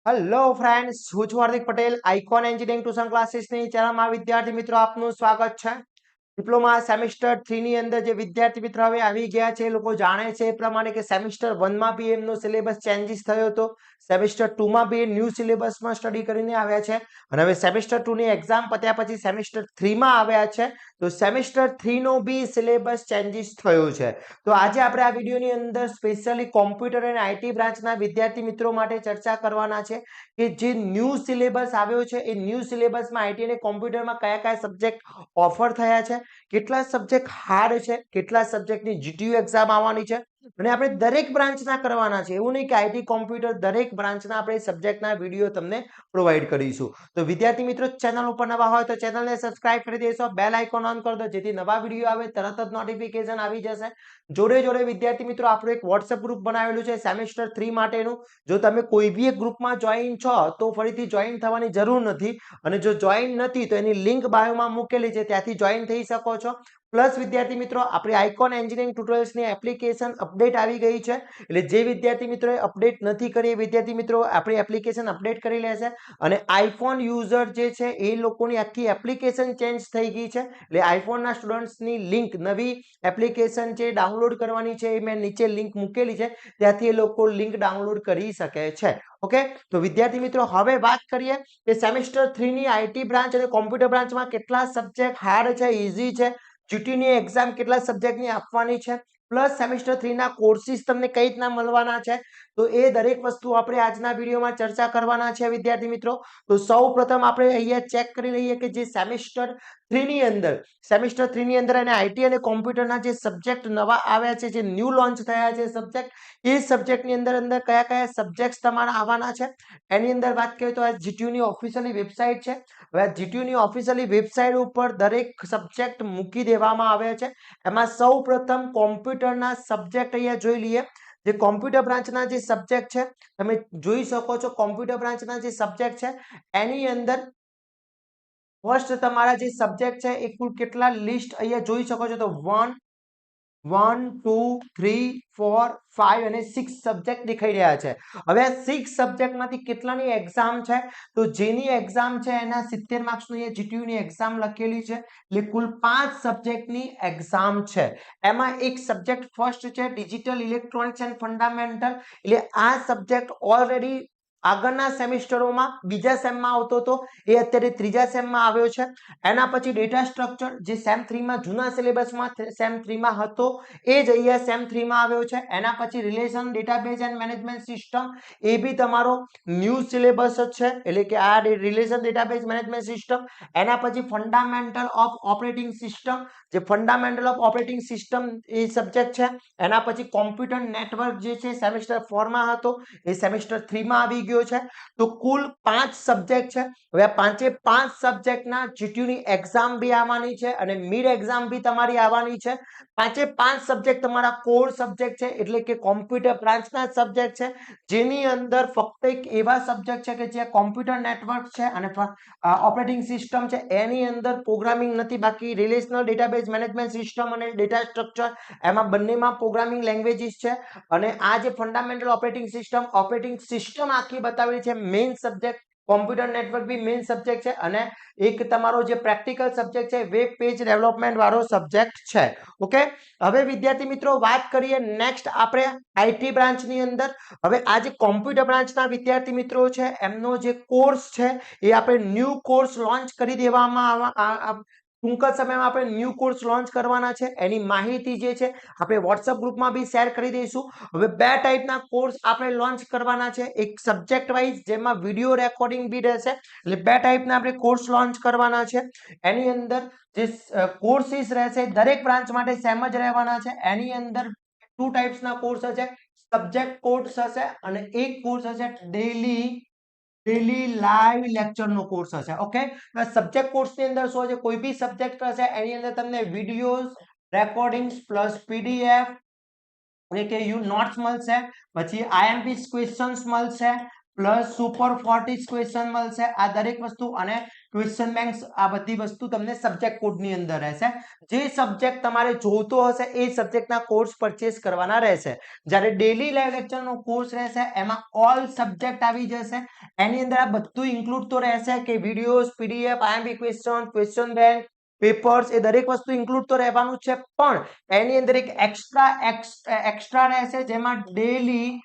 Hello friends, હું છું Hardik Patel. Icon engineering tuition ક્લાસીસની ચેનલમાં વિદ્યાર્થી મિત્રો આપનું સ્વાગત છે. ડિપ્લોમા સેમિસ્ટર 3 ની અંદર જે વિદ્યાર્થી મિત્રો હવે આવી ગયા છે એ લોકો જાણે છે એ પ્રમાણે કે સેમિસ્ટર 1 માં બી એમનો સિલેબસ ચેન્જીસ થયો હતો. સેમિસ્ટર 2 માં બી ન્યૂ સિલેબસમાં સ્ટડી કરીને આવ્યા છે અને હવે સેમિસ્ટર 2 ની એક્ઝામ પત્યા પછી સેમિસ્ટર 3 માં આવ્યા છે. તો સેમિસ્ટર 3 નો બી સિલેબસ ચેન્જીસ થયો છે. તો આજે આપણે આ વિડીયોની અંદર સ્પેશિયલી કોમ્પ્યુટર અને આઈટી બ્રાન્ચના વિદ્યાર્થી મિત્રો માટે ચર્ચા કરવાના છે કે જે ન્યૂ સિલેબસ આવ્યો છે એ ન્યૂ સિલેબસમાં આઈટી અને કોમ્પ્યુટરમાં કયા કયા સબ્જેક્ટ ઓફર થયા છે, કેટલા સબ્જેક્ટ હાર્ડ છે, કેટલા સબ્જેક્ટની જીટીયુ એક્ઝામ આવવાની છે અને આપણે દરેક બ્રાન્ચના કરવાના છે. એવું નહીં કે આઈટી કોમ્પ્યુટર દરેક બ્રાન્ચના આપણે સબ્જેક્ટના વિડીયો તમને પ્રોવાઈડ કરીશું. તો વિદ્યાર્થી મિત્રો ચેનલ ઉપર નવા હોય તો ચેનલને સબસ્ક્રાઇબ કરી દેશો, બેલ આઇકોન ઓન કરી દો જેથી નવા વિડીયો આવે તરત જ નોટિફિકેશન આવી જશે. જોડે જોડે વિદ્યાર્થી મિત્રો આપણું એક વોટ્સએપ ગ્રુપ બનાવેલું છે સેમિસ્ટર 3 માટેનું. જો તમે કોઈ બી એક ગ્રુપમાં જોઈન છો તો ફરીથી જોઈન થવાની જરૂર નથી અને જો જોઈન નથી તો એની લિંક બાયોમાં મૂકેલી છે, ત્યાંથી જોઈન થઈ શકો છો. પ્લસ વિદ્યાર્થી મિત્રો આપણી આઇકોન એન્જિનિયરિંગ ટ્યુટોરિયલ્સની એપ્લિકેશન અપડેટ આવી ગઈ છે. એટલે જે વિદ્યાર્થી મિત્રોએ અપડેટ નથી કરી એ વિદ્યાર્થી મિત્રો આપણી એપ્લિકેશન અપડેટ કરી લેશે અને આઈફોન યુઝર જે છે એ લોકોની આખી એપ્લિકેશન ચેન્જ થઈ ગઈ છે. એટલે આઈફોનના સ્ટુડન્ટ્સની લિંક નવી એપ્લિકેશન જે ડાઉનલોડ કરવાની છે એ મેં નીચે લિંક મૂકેલી છે, ત્યાંથી એ લોકો લિંક ડાઉનલોડ કરી શકે છે. ઓકે, તો વિદ્યાર્થી મિત્રો હવે વાત કરીએ કે સેમિસ્ટર 3 ની આઈટી બ્રાન્ચ અને કોમ્પ્યુટર બ્રાન્ચમાં કેટલા સબ્જેક્ટ હાર્ડ છે, ઈઝી છે, જીટીની એક્ઝામ કેટલા સબ્જેક્ટની આપવાની છે, પ્લસ સેમિસ્ટર 3 ના કોર્સિસ તમને કઈ રીતના મળવાના છે, તો એ દરેક વસ્તુ આપણે આજના વિડીયોમાં ચર્ચા કરવાના છે વિદ્યાર્થી મિત્રો. તો સૌપ્રથમ આપણે અહીંયા ચેક કરી લઈએ કે જે સેમિસ્ટર 3 ની અંદર અને આઈટી અને કોમ્પ્યુટરના જે સબ્જેક્ટ નવા આવ્યા છે, જે ન્યૂ લોન્ચ થયા છે સબ્જેક્ટ, એ સબ્જેક્ટની અંદર કયા કયા સબ્જેક્ટ તમારા આવવાના છે એની અંદર વાત કરીએ તો આ જીટીયુની ઓફિશિયલી વેબસાઇટ છે. હવે આ જીટીયુની ઓફિશિયલી વેબસાઇટ ઉપર દરેક સબ્જેક્ટ મૂકી દેવામાં આવ્યા છે. એમાં સૌપ્રથમ કોમ્પ્યુટરના સબ્જેક્ટ અહીંયા જોઈ લઈએ. જે કોમ્પ્યુટર બ્રાન્ચના જે સબ્જેક્ટ છે તમે જોઈ શકો છો, કોમ્પ્યુટર બ્રાન્ચના જે સબ્જેક્ટ છે એની અંદર ફર્સ્ટ તમારા જે સબ્જેક્ટ છે એ કુલ કેટલા લિસ્ટ અહીંયા જોઈ શકો છો તો 1 2 3 4 5 અને 6 સબ્જેક્ટ દેખાઈ રહ્યા છે. હવે આ 6 સબ્જેક્ટમાંથી કેટલાની એક્ઝામ છે, તો જેની એક્ઝામ છે એના 70 માર્ક્સની અહીંયા જીટીયુની એક્ઝામ લખેલી છે. એટલે કુલ 5 સબ્જેક્ટની એક્ઝામ છે. એમાં એક સબ્જેક્ટ ફર્સ્ટ છે ડિજિટલ ઇલેક્ટ્રોનિક્સ એન્ડ ફંડામેન્ટલ. એટલે આ સબ્જેક્ટ ઓલરેડી આગળના સેમિસ્ટરોમાં બીજા સેમમાં આવતો હતો, એ અત્યારે ત્રીજા સેમમાં આવ્યો છે. એના પછી ડેટા સ્ટ્રક્ચર જે સેમ 3 માં જૂના સિલેબસમાં સેમ 3 માં હતો એ જ અહીંયા સેમ 3 માં આવ્યો છે. એના પછી relation database and management system, એ બી તમારો ન્યૂ સિલેબસ જ છે, એટલે કે આ રિલેશન ડેટાબેઝ મેનેજમેન્ટ સિસ્ટમ. એના પછી ફંડામેન્ટલ ઓફ ઓપરેટિંગ સિસ્ટમ, જે fundamental of operating system A subject છે. એના પછી કોમ્પ્યુટર નેટવર્ક જે છે સેમિસ્ટર 4 માં હતો એ સેમિસ્ટર 3 માં આવી ગયો છે. તો કુલ 5 સબ્જેક્ટ છે. હવે આ પાંચે 5 સબ્જેક્ટના જીટીયુની એક્ઝામ બી આવવાની છે અને મિડ એક્ઝામ બી તમારી આવવાની છે. પાંચે 5 સબ્જેક્ટ તમારા કોર સબ્જેક્ટ છે, એટલે કે કોમ્પ્યુટર બ્રાન્ચના સબ્જેક્ટ છે, જેની અંદર ફક્ત એક એવા સબ્જેક્ટ છે કે જે કોમ્પ્યુટર નેટવર્ક છે અને ઓપરેટિંગ સિસ્ટમ છે એની અંદર પ્રોગ્રામિંગ નથી. બાકી રિલેશનલ ડેટાબેઝ મેનેજમેન્ટ સિસ્ટમ અને ડેટા સ્ટ્રક્ચર એમાં બંનેમાં પ્રોગ્રામિંગ લેંગ્વેજીસ છે. અને આ જે ફંડામેન્ટલ ઓપરેટિંગ સિસ્ટમ આખી બતાવેલી છે, મેઇન સબ્જેક્ટ કોમ્પ્યુટર નેટવર્ક બી મેઇન સબ્જેક્ટ છે અને એક તમારો જે પ્રેક્ટિકલ સબ્જેક્ટ છે વેબ પેજ ડેવલપમેન્ટ વાળો સબ્જેક્ટ છે. ઓકે, હવે વિદ્યાર્થી મિત્રો વાત કરીએ નેક્સ્ટ આપણે આઈટી બ્રાન્ચની અંદર. હવે આ જે કોમ્પ્યુટર બ્રાન્ચના વિદ્યાર્થી મિત્રો છે એમનો જે કોર્સ છે એ આપણે ન્યૂ કોર્સ લોન્ચ કરી દેવામાં ટૂંક જ સમયમાં આપણે ન્યૂ કોર્સ લોન્ચ કરવાના છે. એની માહિતી જે છે આપણે વોટ્સએપ ગ્રુપમાં બી શેર કરી દઈશું. હવે બે ટાઈપના કોર્સ આપણે લોન્ચ કરવાના છે, એક સબ્જેક્ટ વાઇઝ જેમાં વિડીયો રેકોર્ડિંગ બી રહેશે. એટલે બે ટાઈપના આપણે કોર્સ લોન્ચ કરવાના છે. એની અંદર જે કોર્સીસ રહેશે દરેક બ્રાન્ચ માટે સેમ જ રહેવાના છે. એની અંદર ટુ ટાઈપ્સના કોર્સ હશે, સબ્જેક્ટ કોર્સ હશે અને એક કોર્સ હશે ડેલી લાઈવ લેક્ચરનો કોર્સ હશે. ઓકે, સબ્જેક્ટ કોર્સની અંદર શું છે, કોઈ બી સબ્જેક્ટ હશે એની અંદર તમને વિડીયોઝ રેકોર્ડિંગ્સ પ્લસ પીડીએફ એટલે કે યુ નોટ્સ મળશે, પછી આઈએમપી ક્વેશ્ચન્સ મળશે, પ્લસ સુપર 40 ક્વેશ્ચન મળશે. આ દરેક વસ્તુ અને ક્વેશ્ચન બેંક્સ આ બધી વસ્તુ તમને સબ્જેક્ટ કોડની અંદર રહેશે. જે સબ્જેક્ટ તમારે જોતો હશે એ સબ્જેક્ટના કોર્સ પરચેસ કરવાના રહેશે. જ્યારે ડેલી લાઈવ લેક્ચરનો કોર્સ રહેશે એમાં ઓલ સબ્જેક્ટ આવી જશે. એની અંદર આ બધું ઇન્ક્લુડ તો રહેશે કે videos, PDF, IMP question, question bank, papers, એ દરેક વસ્તુ ઇન્ક્લુડ તો રહેવાનું છે, પણ એની અંદર એક એક્સ્ટ્રા રહેશે જેમાં ડેલી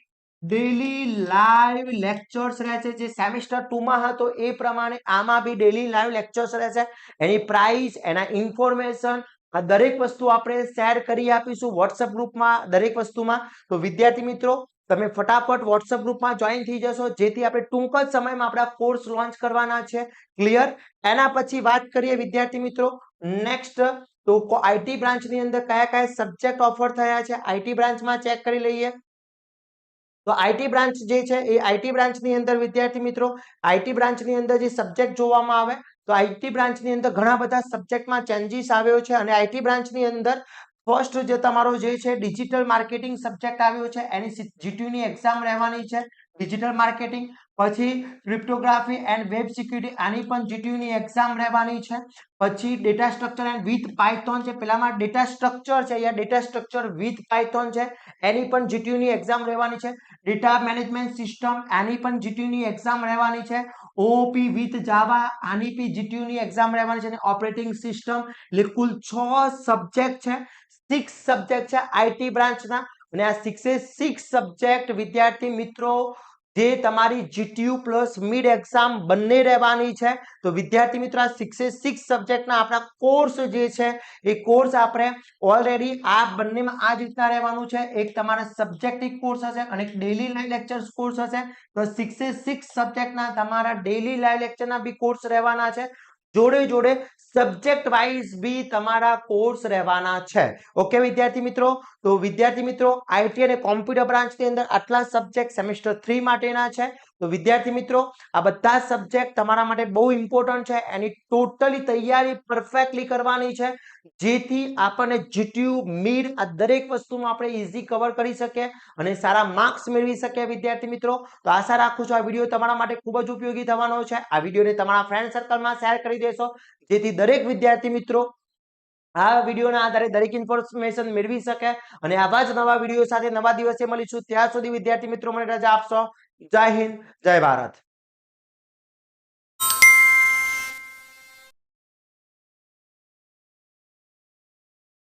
લાઈવ લેક્ચર્સ રહેશે. જે સેમિસ્ટર 2 માં હતો એ પ્રમાણે આમાં બી ડેલી લાઈવ લેક્ચર્સ રહેશે. એની પ્રાઇસ, એના ઇન્ફોર્મેશન, આ દરેક વસ્તુ આપણે શેર કરી આપીશું વોટ્સએપ ગ્રુપમાં દરેક વસ્તુમાં. તો વિદ્યાર્થી મિત્રો તમે ફટાફટ વોટ્સએપ ગ્રુપમાં જોઈન થઈ જશો, જેથી આપણે ટૂંક જ સમયમાં આપણા કોર્સ લોન્ચ કરવાના છે. ક્લિયર? એના પછી વાત કરીએ વિદ્યાર્થી મિત્રો નેક્સ્ટ, તો આઈટી બ્રાન્ચની અંદર કયા કયા સબ્જેક્ટ ઓફર થયા છે આઈટી બ્રાન્ચમાં ચેક કરી લઈએ. તો આઈટી બ્રાન્ચ જે છે એ આઈટી બ્રાન્ચની અંદર વિદ્યાર્થી મિત્રો આઈટી બ્રાન્ચની અંદર જે સબ્જેક્ટ જોવામાં આવે તો આઈટી બ્રાન્ચની અંદર ઘણા બધા સબ્જેક્ટમાં ચેન્જીસ આવ્યો છે. અને આઈટી બ્રાન્ચની અંદર ફર્સ્ટ જે તમારો જે છે ડિજિટલ માર્કેટિંગ સબ્જેક્ટ આવ્યો છે, એની જીટીયુ ની એક્ઝામ રહેવાની છે. ડિજિટલ માર્કેટિંગ પછી ક્રિપ્ટોગ્રાફી એન્ડ વેબ સિક્યુરિટી, આની પણ જીટીયુ ની એક્ઝામ રહેવાની છે. પછી data structure and with Python છે, પેલામાં ડેટા સ્ટ્રક્ચર છે, અહીંયા ડેટા સ્ટ્રક્ચર વિથ પાયથોન છે, એની પણ જીટીયુ ની એક્ઝામ રહેવાની છે. ડેટા મેનેજમેન્ટ સિસ્ટમ, આની પણ જીટીયુ ની એક્ઝામ રહેવાની છે. ઓઓપી વિથ જાવા, આની પણ જીટીયુ ની એક્ઝામ રહેવાની છે. અને ઓપરેટિંગ સિસ્ટમ, એટલે કુલ 6 સબ્જેક્ટ છે, 6 સબ્જેક્ટ છે આઈટી બ્રાન્ચના. અને આ 6 સબ્જેક્ટ વિદ્યાર્થી મિત્રો જે તમારી જીટીયુ પ્લસ મિડ એક્ઝામ બંને રહેવાની છે. તો વિદ્યાર્થી મિત્રો આ 6 સબ્જેક્ટના આપણા કોર્સ જે છે એ કોર્સ આપણે ઓલરેડી આ બંનેમાં આ જ રીતના રહેવાનું છે. એક તમારા સબ્જેક્ટિવ કોર્સ હશે અને એક ડેલી લાઈવ લેક્ચર્સ કોર્સ હશે. તો 6 સબ્જેક્ટના તમારા ડેલી લાઈવ લેક્ચરના બી કોર્સ રહેવાના છે. જોડે જોડે સબ્જેક્ટ વાઇઝ બી તમારા કોર્સ રહેવાના છે. ઓકે વિદ્યાર્થી મિત્રો, તો વિદ્યાર્થી મિત્રો આઈટી અને કોમ્પ્યુટર બ્રાન્ચની અંદર આટલા સબ્જેક્ટ સેમેસ્ટર 3 માટેના છે. તો વિદ્યાર્થી મિત્રો આ બધા સબ્જેક્ટ તમારા માટે બહુ ઇમ્પોર્ટન્ટ છે. એની ટોટલી તૈયારી પરફેક્ટલી કરવાની છે, જેથી આપણને જીટીયુ મિડ આ દરેક વસ્તુમાં આપણે ઈઝી કવર કરી શકીએ અને સારા માર્ક્સ મેળવી શકીએ. વિદ્યાર્થી મિત્રો તો આશા રાખું છું આ વિડીયો તમારા માટે ખૂબ જ ઉપયોગી થવાનો છે. આ વિડીયોને તમારા ફ્રેન્ડ સર્કલમાં શેર કરી દેશો, જેથી દરેક વિદ્યાર્થી મિત્રો આ વિડીયોના આધારે દરેક ઇન્ફોર્મેશન મેળવી શકે. અને આવા જ નવા વિડીયો સાથે નવા દિવસે મળીશું. ત્યાં સુધી વિદ્યાર્થી મિત્રો મને રજા આપશો. જય હિન્દ, જય ભારત.